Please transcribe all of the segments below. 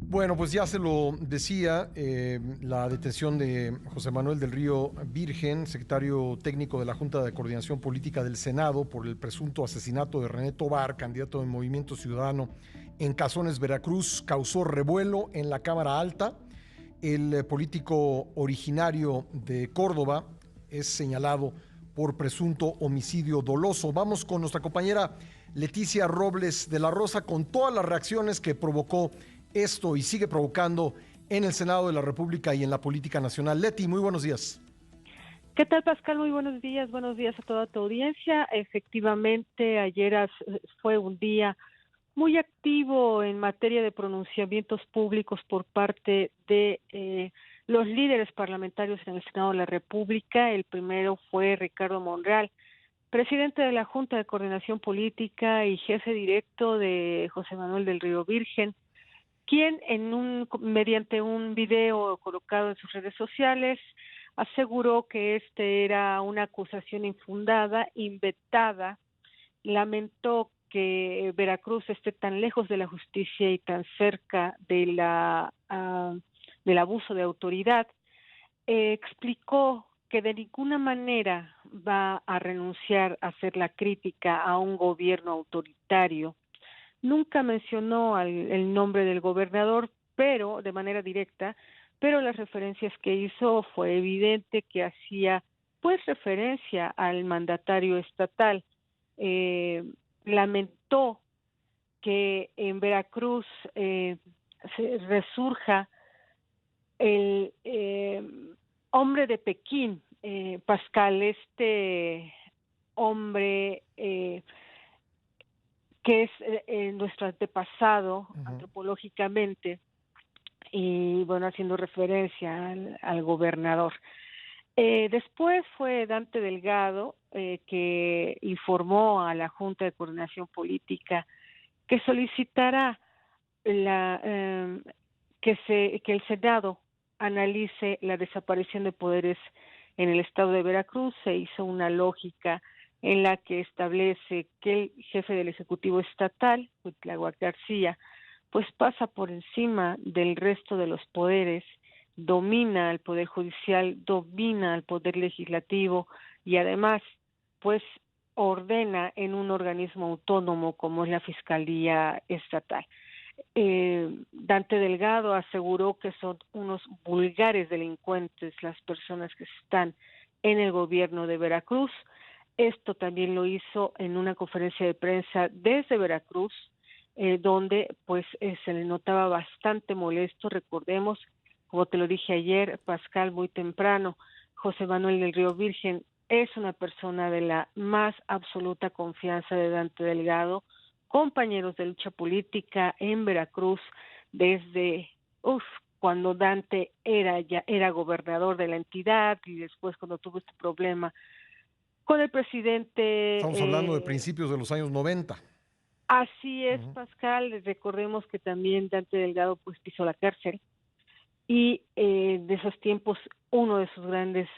Bueno, pues ya se lo decía, la detención de José Manuel del Río Virgen, secretario técnico de la Junta de Coordinación Política del Senado, por el presunto asesinato de René Tobar, candidato del Movimiento Ciudadano en Cazones, Veracruz, causó revuelo en la Cámara Alta. El político originario de Córdoba es señalado por presunto homicidio doloso. Vamos con nuestra compañera Leticia Robles de la Rosa con todas las reacciones que provocó esto y sigue provocando en el Senado de la República y en la política nacional. Leti, muy buenos días. ¿Qué tal, Pascal? Muy buenos días a toda tu audiencia. Efectivamente, ayer fue un día muy activo en materia de pronunciamientos públicos por parte de los líderes parlamentarios en el Senado de la República. El primero fue Ricardo Monreal, presidente de la Junta de Coordinación Política y jefe directo de José Manuel del Río Virgen, quien mediante un video colocado en sus redes sociales aseguró que este era una acusación infundada, inventada. Lamentó que Veracruz esté tan lejos de la justicia y tan cerca de del abuso de autoridad. Explicó que de ninguna manera va a renunciar a hacer la crítica a un gobierno autoritario. Nunca mencionó el nombre del gobernador, pero de manera directa, pero las referencias que hizo fue evidente que hacía pues referencia al mandatario estatal. Lamentó que en Veracruz se resurja el hombre de Pekín, Pascal, este hombre que es nuestro antepasado antropológicamente, y bueno, haciendo referencia al gobernador. Después fue Dante Delgado, que informó a la Junta de Coordinación Política que solicitará que el Senado analice la desaparición de poderes en el estado de Veracruz. Se hizo una lógica en la que establece que el jefe del Ejecutivo Estatal, Cuitláhuac García, pues pasa por encima del resto de los poderes, domina al Poder Judicial, domina al Poder Legislativo y además, pues ordena en un organismo autónomo como es la Fiscalía Estatal. Dante Delgado aseguró que son unos vulgares delincuentes las personas que están en el gobierno de Veracruz. Esto también lo hizo en una conferencia de prensa desde Veracruz, donde pues se le notaba bastante molesto. Recordemos, como te lo dije ayer, Pascal, muy temprano, José Manuel del Río Virgen es una persona de la más absoluta confianza de Dante Delgado, compañeros de lucha política en Veracruz desde cuando Dante era gobernador de la entidad y después cuando tuvo este problema con el presidente. Estamos hablando de principios de los años 90. Así es, Pascal. Recordemos que también Dante Delgado pues pisó la cárcel y de esos tiempos uno de sus grandes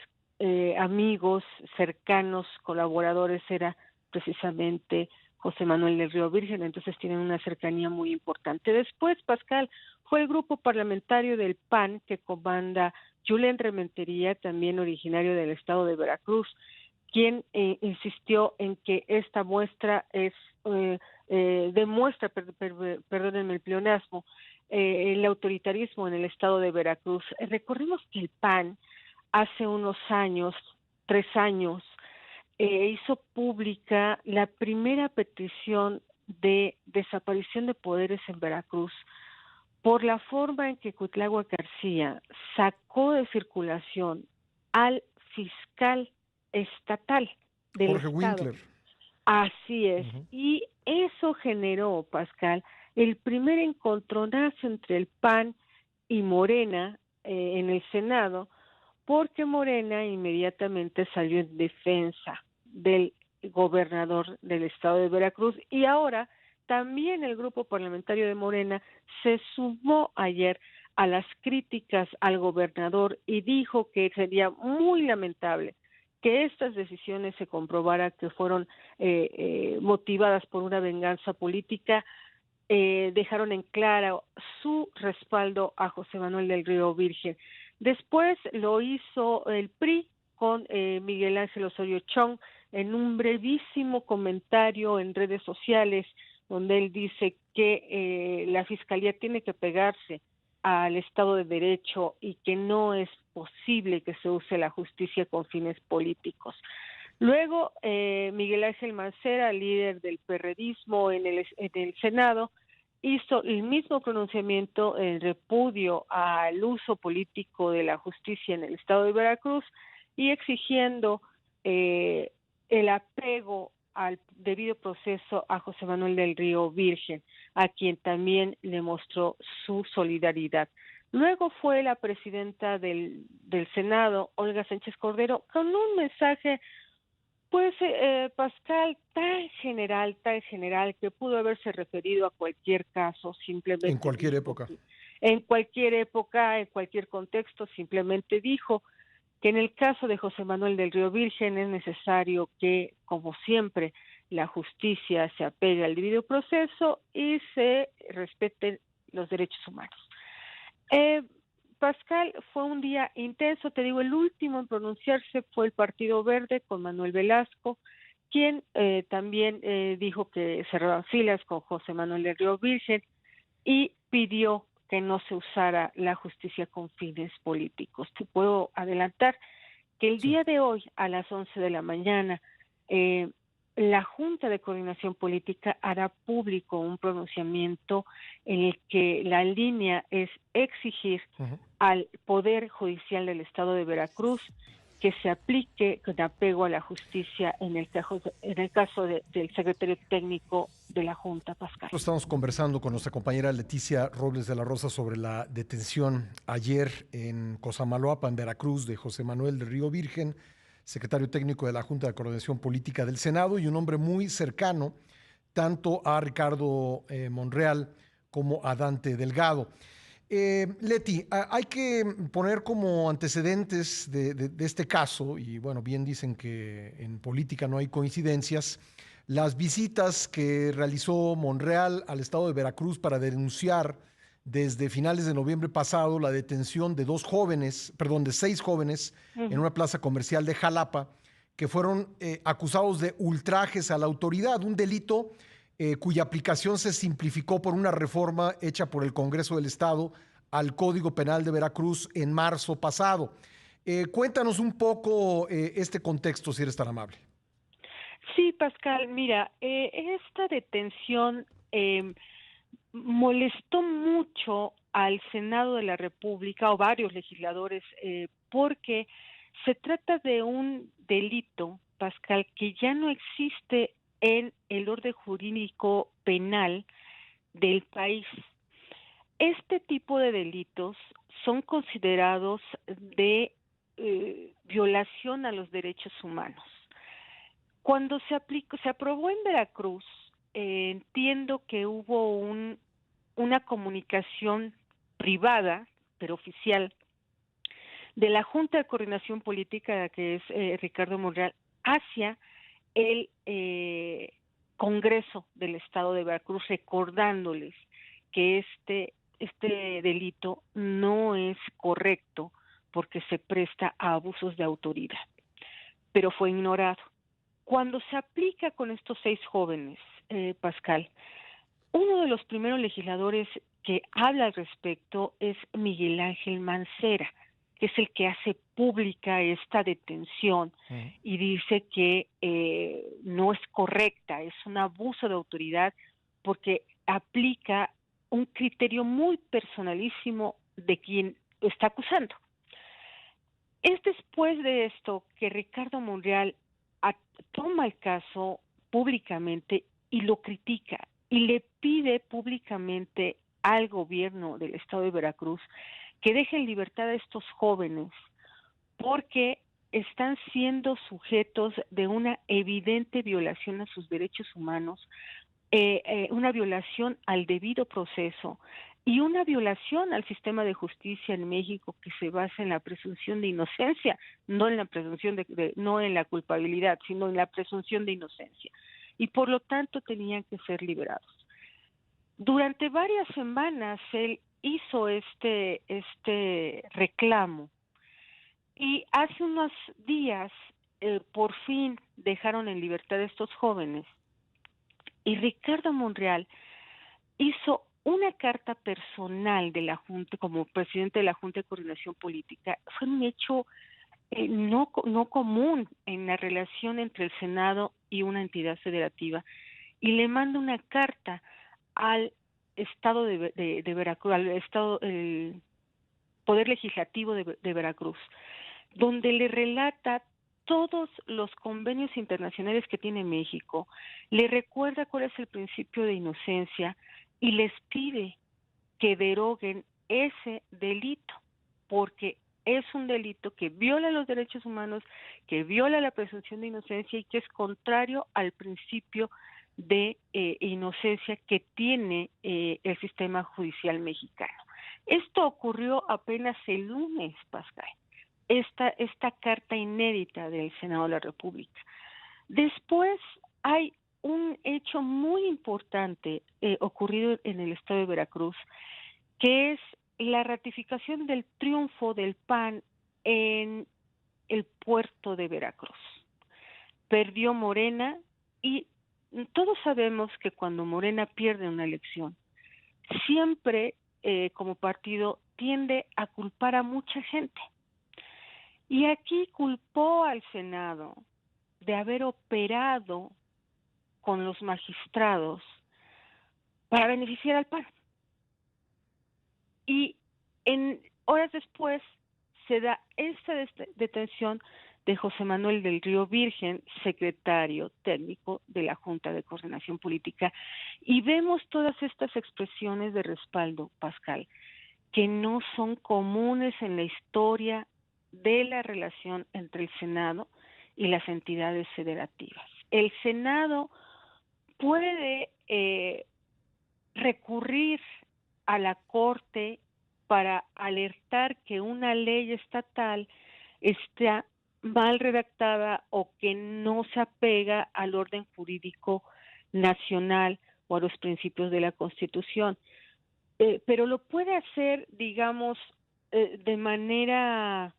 amigos, cercanos, colaboradores era precisamente José Manuel del Río Virgen, entonces tienen una cercanía muy importante. Después, Pascal, fue el grupo parlamentario del PAN que comanda Julen Rementería, también originario del estado de Veracruz, quien insistió en que esta muestra demuestra, perdónenme el pleonasmo, el autoritarismo en el estado de Veracruz. Recordemos que el PAN hace unos años, 3 años, hizo pública la primera petición de desaparición de poderes en Veracruz por la forma en que Cuitláhuac García sacó de circulación al fiscal estatal del Jorge estado. Winkler. Así es, y eso generó, Pascal, el primer encontronazo entre el PAN y Morena en el Senado, porque Morena inmediatamente salió en defensa del gobernador del estado de Veracruz y ahora también el grupo parlamentario de Morena se sumó ayer a las críticas al gobernador y dijo que sería muy lamentable que estas decisiones se comprobara que fueron motivadas por una venganza política. dejaron en claro su respaldo a José Manuel del Río Virgen. Después lo hizo el PRI con Miguel Ángel Osorio Chong en un brevísimo comentario en redes sociales donde él dice que la Fiscalía tiene que pegarse al Estado de Derecho y que no es posible que se use la justicia con fines políticos. Luego, Miguel Ángel Mancera, líder del perredismo en el Senado, hizo el mismo pronunciamiento en repudio al uso político de la justicia en el estado de Veracruz y exigiendo el apego al debido proceso a José Manuel del Río Virgen, a quien también le mostró su solidaridad. Luego fue la presidenta del Senado, Olga Sánchez Cordero, con un mensaje, pues, Pascal, tan general, que pudo haberse referido a cualquier caso, simplemente En cualquier dijo época. en cualquier época, en cualquier contexto, simplemente dijo que en el caso de José Manuel del Río Virgen es necesario que, como siempre, la justicia se apegue al debido proceso y se respeten los derechos humanos. Pascal, fue un día intenso, te digo, el último en pronunciarse fue el Partido Verde con Manuel Velasco, quien también dijo que cerraban filas con José Manuel del Río Virgen y pidió que no se usara la justicia con fines políticos. Te puedo adelantar que el día de hoy, a las 11 de la mañana, la Junta de Coordinación Política hará público un pronunciamiento en el que la línea es exigir al Poder Judicial del Estado de Veracruz que se aplique con apego a la justicia en el caso del secretario técnico de la Junta, Pascal. Estamos conversando con nuestra compañera Leticia Robles de la Rosa sobre la detención ayer en Cosamaloapan, en Veracruz, de José Manuel del Río Virgen, secretario técnico de la Junta de Coordinación Política del Senado y un hombre muy cercano tanto a Ricardo Monreal como a Dante Delgado. Leti, hay que poner como antecedentes de este caso, y bueno, bien dicen que en política no hay coincidencias, las visitas que realizó Monreal al estado de Veracruz para denunciar desde finales de noviembre pasado la detención de de 6 jóvenes en una plaza comercial de Jalapa, que fueron acusados de ultrajes a la autoridad, un delito cuya aplicación se simplificó por una reforma hecha por el Congreso del Estado al Código Penal de Veracruz en marzo pasado. Cuéntanos un poco este contexto, si eres tan amable. Sí, Pascal, mira, esta detención molestó mucho al Senado de la República o varios legisladores porque se trata de un delito, Pascal, que ya no existe en el orden jurídico penal del país. Este tipo de delitos son considerados de violación a los derechos humanos. Cuando se aprobó en Veracruz, entiendo que hubo una comunicación privada, pero oficial, de la Junta de Coordinación Política, que es Ricardo Monreal, hacia el Congreso del Estado de Veracruz, recordándoles que este delito no es correcto porque se presta a abusos de autoridad, pero fue ignorado. Cuando se aplica con estos 6 jóvenes, Pascal, uno de los primeros legisladores que habla al respecto es Miguel Ángel Mancera, que es el que hace pública esta detención y dice que no es correcta, es un abuso de autoridad porque aplica un criterio muy personalísimo de quien lo está acusando. Es después de esto que Ricardo Monreal toma el caso públicamente y lo critica y le pide públicamente al gobierno del estado de Veracruz que deje en libertad a estos jóvenes porque están siendo sujetos de una evidente violación a sus derechos humanos, una violación al debido proceso y una violación al sistema de justicia en México que se basa en la presunción de inocencia, no en la presunción no en la culpabilidad, sino en la presunción de inocencia. Y por lo tanto tenían que ser liberados. Durante varias semanas él hizo este reclamo y hace unos días por fin dejaron en libertad a estos jóvenes y Ricardo Monreal hizo una carta personal de la Junta como presidente de la Junta de Coordinación Política. Fue un hecho no común en la relación entre el Senado y una entidad federativa y le manda una carta al Estado de Veracruz, al Estado, el Poder Legislativo de Veracruz, donde le relata todos los convenios internacionales que tiene México, le recuerda cuál es el principio de inocencia y les pide que deroguen ese delito, porque es un delito que viola los derechos humanos, que viola la presunción de inocencia y que es contrario al principio de inocencia que tiene el sistema judicial mexicano. Esto ocurrió apenas el lunes, Pascal, esta carta inédita del Senado de la República. Después hay un hecho muy importante ocurrido en el estado de Veracruz, que es la ratificación del triunfo del PAN en el puerto de Veracruz. Perdió Morena y todos sabemos que cuando Morena pierde una elección, siempre como partido tiende a culpar a mucha gente. Y aquí culpó al Senado de haber operado con los magistrados para beneficiar al PAN. Y en horas después se da esta detención de José Manuel del Río Virgen, secretario técnico de la Junta de Coordinación Política, y vemos todas estas expresiones de respaldo, Pascal, que no son comunes en la historia de la relación entre el Senado y las entidades federativas. El Senado puede recurrir a la Corte para alertar que una ley estatal está mal redactada o que no se apega al orden jurídico nacional o a los principios de la Constitución. Pero lo puede hacer, digamos, de manera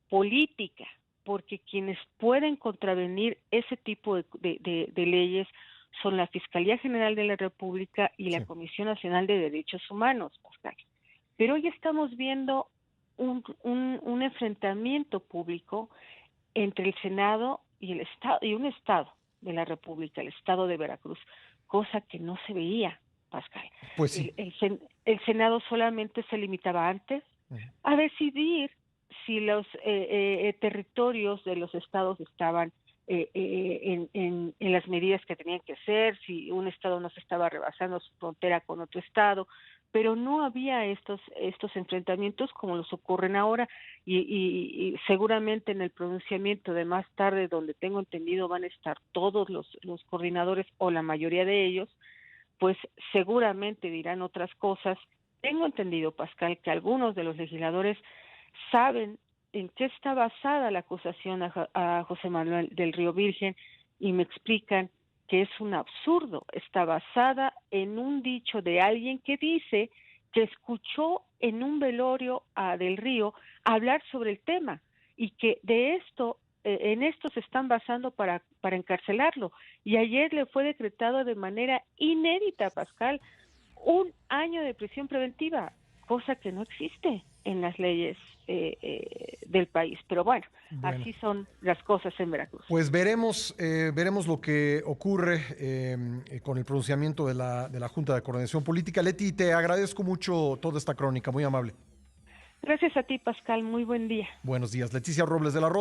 política, porque quienes pueden contravenir ese tipo de leyes son la Fiscalía General de la República y la Comisión Nacional de Derechos Humanos, Pascal. Pero hoy estamos viendo un enfrentamiento público entre el Senado y el Estado, y un Estado de la República, el Estado de Veracruz, cosa que no se veía, Pascal. Pues sí. El Senado solamente se limitaba antes a decidir si los territorios de los estados estaban en las medidas que tenían que ser, si un estado no se estaba rebasando su frontera con otro estado, pero no había estos enfrentamientos como los ocurren ahora y seguramente en el pronunciamiento de más tarde, donde tengo entendido van a estar todos los coordinadores o la mayoría de ellos, pues seguramente dirán otras cosas. Tengo entendido, Pascal, que algunos de los legisladores saben en qué está basada la acusación a José Manuel del Río Virgen y me explican que es un absurdo, está basada en un dicho de alguien que dice que escuchó en un velorio a Del Río hablar sobre el tema y que de esto, en esto se están basando para encarcelarlo. Y ayer le fue decretado de manera inédita, Pascal, 1 año de prisión preventiva, cosa que no existe en las leyes del país. Pero bueno, así son las cosas en Veracruz. Pues veremos lo que ocurre con el pronunciamiento de la Junta de Coordinación Política. Leti, te agradezco mucho toda esta crónica, muy amable. Gracias a ti, Pascal, muy buen día. Buenos días. Leticia Robles de la Rosa.